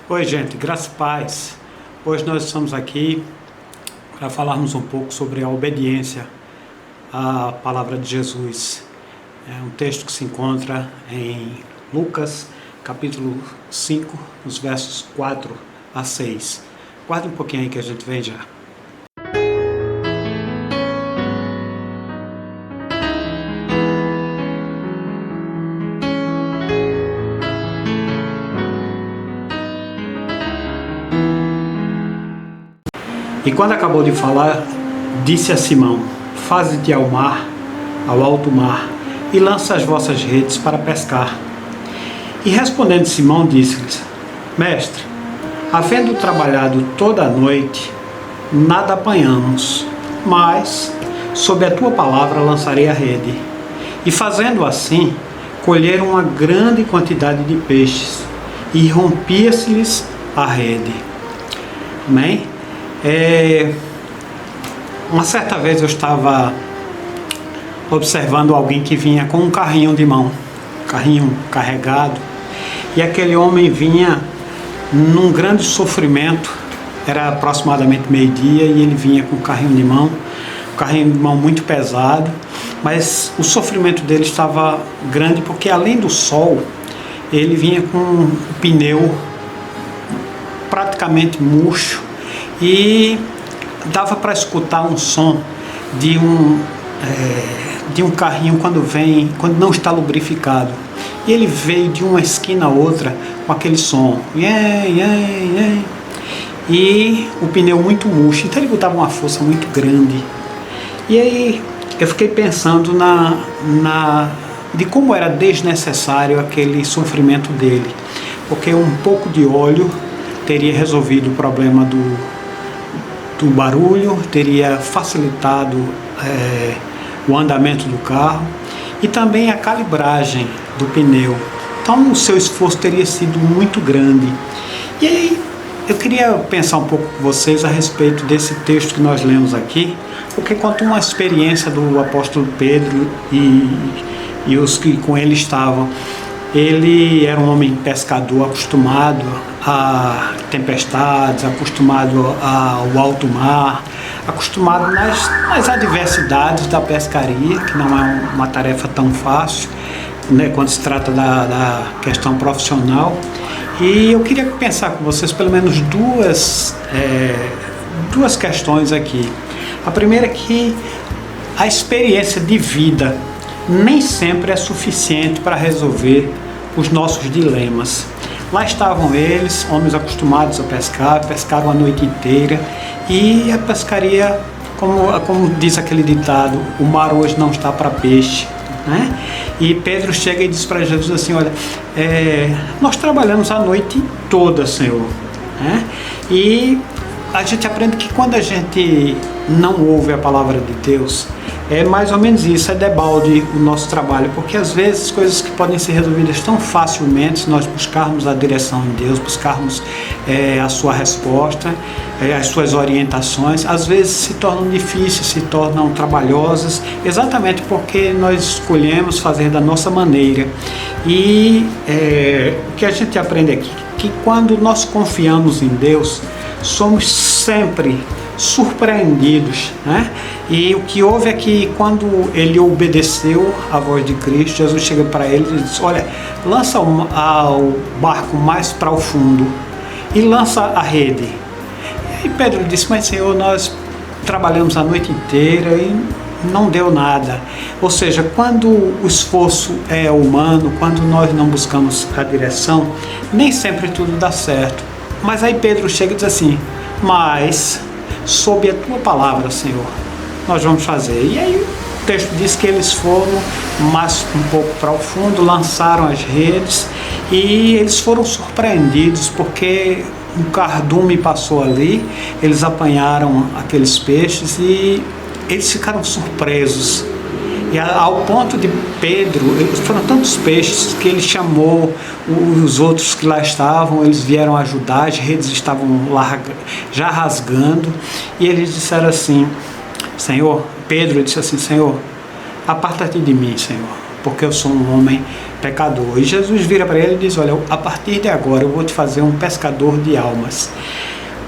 Oi, gente, graça e paz. Hoje nós estamos aqui para falarmos um pouco sobre a obediência à palavra de Jesus. É um texto que se encontra em Lucas, capítulo 5, nos versos 4 a 6. Guarda um pouquinho aí que a gente vem já. E quando acabou de falar, disse a Simão: faze-te ao mar, ao alto mar, e lança as vossas redes para pescar. E respondendo Simão, disse-lhes: Mestre, havendo trabalhado toda a noite, nada apanhamos, mas sob a tua palavra lançarei a rede. E fazendo assim, colheram uma grande quantidade de peixes, e rompia-se-lhes a rede. Amém? Uma certa vez eu estava observando alguém que vinha com um carrinho de mão, carrinho carregado, e aquele homem vinha num grande sofrimento. Era aproximadamente meio-dia e ele vinha com o carrinho de mão, um carrinho de mão muito pesado, mas o sofrimento dele estava grande porque, além do sol, ele vinha com o pneu praticamente murcho. E dava para escutar um som de um carrinho quando não está lubrificado. E ele veio de uma esquina a outra com aquele som. E o pneu muito murcho, então ele botava uma força muito grande. E aí eu fiquei pensando de como era desnecessário aquele sofrimento dele. Porque um pouco de óleo teria resolvido o problema do barulho, teria facilitado o andamento do carro e também a calibragem do pneu. Então o seu esforço teria sido muito grande. E aí eu queria pensar um pouco com vocês a respeito desse texto que nós lemos aqui, porque conta uma experiência do apóstolo Pedro e os que com ele estavam. Ele era um homem pescador, acostumado a tempestades, acostumado ao alto mar, acostumado nas adversidades da pescaria, que não é uma tarefa tão fácil, né, quando se trata da questão profissional. E eu queria pensar com vocês pelo menos duas questões aqui. A primeira é que a experiência de vida nem sempre é suficiente para resolver os nossos dilemas. Lá estavam eles, homens acostumados a pescar, pescaram a noite inteira, e a pescaria, como diz aquele ditado, o mar hoje não está para peixe, né? E Pedro chega e diz para Jesus assim: olha, nós trabalhamos a noite toda, Senhor, né? E a gente aprende que quando a gente não ouve a palavra de Deus, é mais ou menos isso, é debalde o nosso trabalho, porque às vezes coisas que podem ser resolvidas tão facilmente, se nós buscarmos a direção de Deus, buscarmos a sua resposta, as suas orientações, às vezes se tornam difíceis, se tornam trabalhosas, exatamente porque nós escolhemos fazer da nossa maneira. E o que a gente aprende aqui, que quando nós confiamos em Deus, somos sempre surpreendidos, né? E o que houve é que quando ele obedeceu à voz de Cristo, Jesus chega para ele e diz: olha, lança o barco mais para o fundo e lança a rede. E Pedro disse: mas Senhor, nós trabalhamos a noite inteira e não deu nada. Ou seja, quando o esforço é humano, quando nós não buscamos a direção, nem sempre tudo dá certo. Mas aí Pedro chega e diz assim: mas sob a tua palavra, Senhor, nós vamos fazer. E aí o texto diz que eles foram mais um pouco para o fundo, lançaram as redes e eles foram surpreendidos porque um cardume passou ali, eles apanharam aqueles peixes e eles ficaram surpresos. E ao ponto de Pedro, foram tantos peixes que ele chamou os outros que lá estavam, eles vieram ajudar, as redes estavam já rasgando, e eles disseram assim: Senhor, Pedro disse assim: Senhor, aparta-te de mim, Senhor, porque eu sou um homem pecador. E Jesus vira para ele e diz: olha, a partir de agora eu vou te fazer um pescador de almas.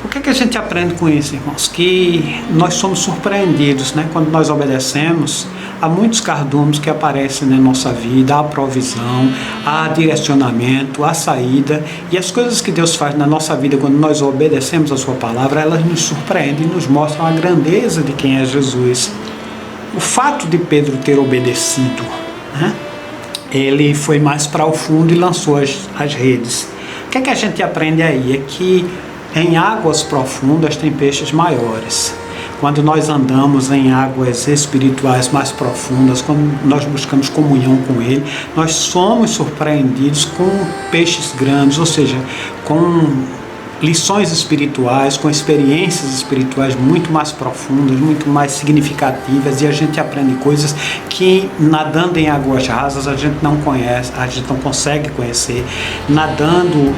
O que é que a gente aprende com isso, irmãos? Que nós somos surpreendidos, né? Quando nós obedecemos, há muitos cardumes que aparecem na nossa vida, há provisão, há direcionamento, há saída, e as coisas que Deus faz na nossa vida quando nós obedecemos a sua palavra, elas nos surpreendem e nos mostram a grandeza de quem é Jesus. O fato de Pedro ter obedecido, né? Ele foi mais para o fundo e lançou as redes. O que é que a gente aprende aí? É que em águas profundas tem peixes maiores. Quando nós andamos em águas espirituais mais profundas, quando nós buscamos comunhão com Ele, nós somos surpreendidos com peixes grandes, ou seja, com lições espirituais, com experiências espirituais muito mais profundas, muito mais significativas, e a gente aprende coisas que nadando em águas rasas a gente não conhece, a gente não consegue conhecer. Nadando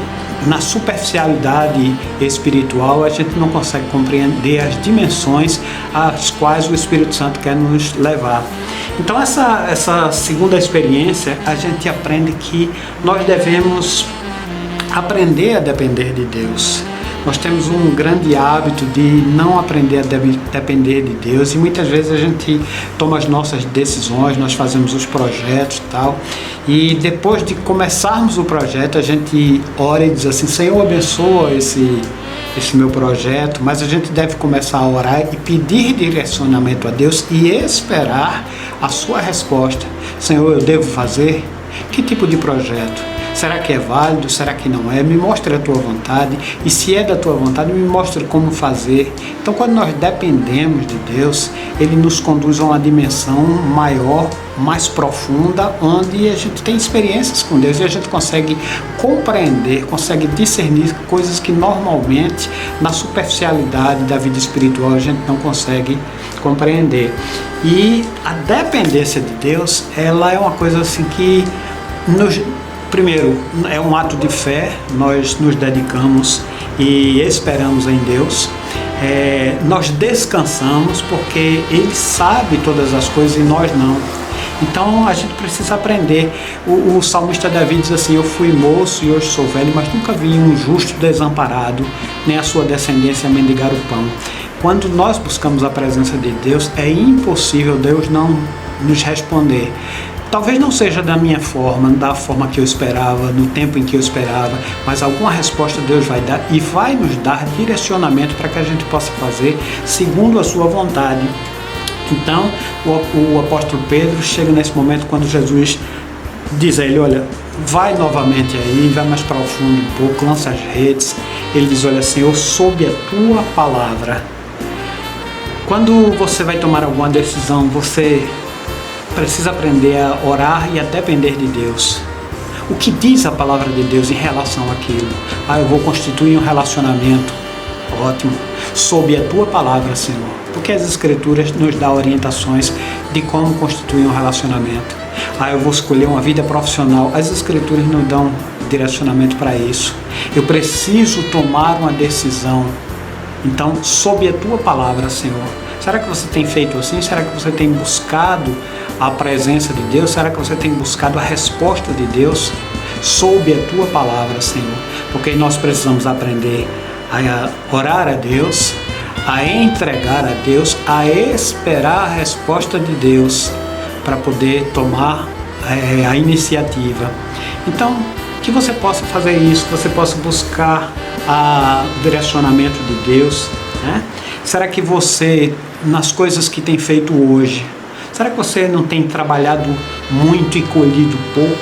na superficialidade espiritual, a gente não consegue compreender as dimensões às quais o Espírito Santo quer nos levar. Então essa segunda experiência, a gente aprende que nós devemos aprender a depender de Deus. Nós temos um grande hábito de não aprender a depender de Deus, e muitas vezes a gente toma as nossas decisões, nós fazemos os projetos e tal, e depois de começarmos o projeto a gente ora e diz assim: Senhor, abençoa esse meu projeto, mas a gente deve começar a orar e pedir direcionamento a Deus e esperar a sua resposta. Senhor, eu devo fazer? Que tipo de projeto? Será que é válido? Será que não é? Me mostre a tua vontade, e se é da tua vontade, me mostre como fazer. Então, quando nós dependemos de Deus, Ele nos conduz a uma dimensão maior, mais profunda, onde a gente tem experiências com Deus e a gente consegue compreender, consegue discernir coisas que normalmente na superficialidade da vida espiritual a gente não consegue compreender. E a dependência de Deus, ela é uma coisa assim que primeiro, é um ato de fé, nós nos dedicamos e esperamos em Deus. Nós descansamos porque Ele sabe todas as coisas e nós não. Então a gente precisa aprender. O salmista Davi diz assim: eu fui moço e hoje sou velho, mas nunca vi um justo desamparado, nem a sua descendência mendigar o pão. Quando nós buscamos a presença de Deus, é impossível Deus não nos responder. Talvez não seja da minha forma, da forma que eu esperava, no tempo em que eu esperava, mas alguma resposta Deus vai dar e vai nos dar direcionamento para que a gente possa fazer segundo a sua vontade. Então, o apóstolo Pedro chega nesse momento quando Jesus diz a ele: olha, vai novamente aí, vai mais para o fundo um pouco, lança as redes. Ele diz: olha, Senhor, sob a tua palavra. Quando você vai tomar alguma decisão, você precisa aprender a orar e a depender de Deus. O que diz a palavra de Deus em relação àquilo? Eu vou constituir um relacionamento. Ótimo. Sob a tua palavra, Senhor. Porque as Escrituras nos dão orientações de como constituir um relacionamento. Eu vou escolher uma vida profissional. As Escrituras nos dão direcionamento para isso. Eu preciso tomar uma decisão. Então, sob a tua palavra, Senhor. Será que você tem feito assim? Será que você tem buscado a presença de Deus? Será que você tem buscado a resposta de Deus? Sob a tua palavra, Senhor. Porque nós precisamos aprender a orar a Deus, a entregar a Deus, a esperar a resposta de Deus para poder tomar a iniciativa. Então, que você possa fazer isso, que você possa buscar o direcionamento de Deus, né? Será que você, nas coisas que tem feito hoje, será que você não tem trabalhado muito e colhido pouco?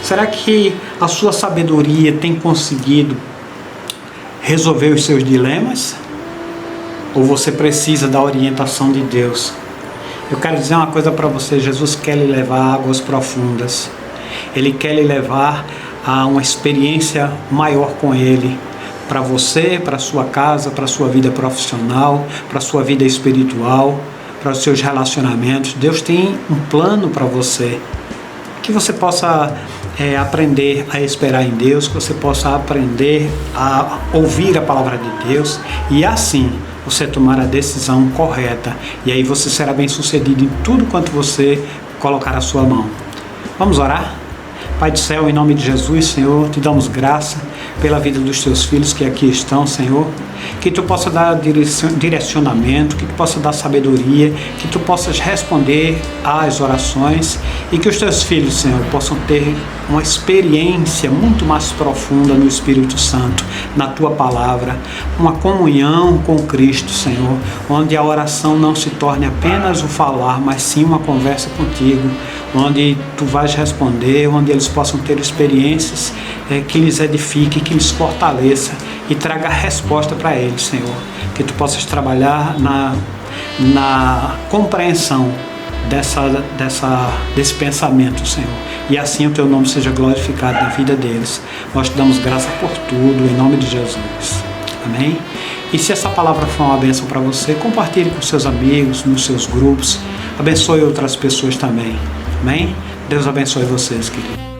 Será que a sua sabedoria tem conseguido resolver os seus dilemas? Ou você precisa da orientação de Deus? Eu quero dizer uma coisa para você: Jesus quer lhe levar a águas profundas. Ele quer lhe levar a uma experiência maior com Ele. Para você, para a sua casa, para a sua vida profissional, para a sua vida espiritual, para os seus relacionamentos. Deus tem um plano para você. Que você possa aprender a esperar em Deus, que você possa aprender a ouvir a palavra de Deus e assim você tomar a decisão correta. E aí você será bem sucedido em tudo quanto você colocar a sua mão. Vamos orar? Pai do céu, em nome de Jesus, Senhor, te damos graça pela vida dos teus filhos que aqui estão, Senhor. Que tu possa dar direcionamento, que tu possa dar sabedoria, que tu possas responder às orações e que os teus filhos, Senhor, possam ter uma experiência muito mais profunda no Espírito Santo, na tua palavra, uma comunhão com Cristo, Senhor, onde a oração não se torne apenas o falar, mas sim uma conversa contigo, onde tu vais responder, onde eles possam ter experiências que lhes edifique, que lhes fortaleça e traga resposta para eles, Senhor. Que tu possas trabalhar na compreensão desse pensamento, Senhor. E assim o teu nome seja glorificado na vida deles. Nós te damos graça por tudo, em nome de Jesus. Amém? E se essa palavra for uma bênção para você, compartilhe com seus amigos, nos seus grupos. Abençoe outras pessoas também. Amém? Deus abençoe vocês, queridos.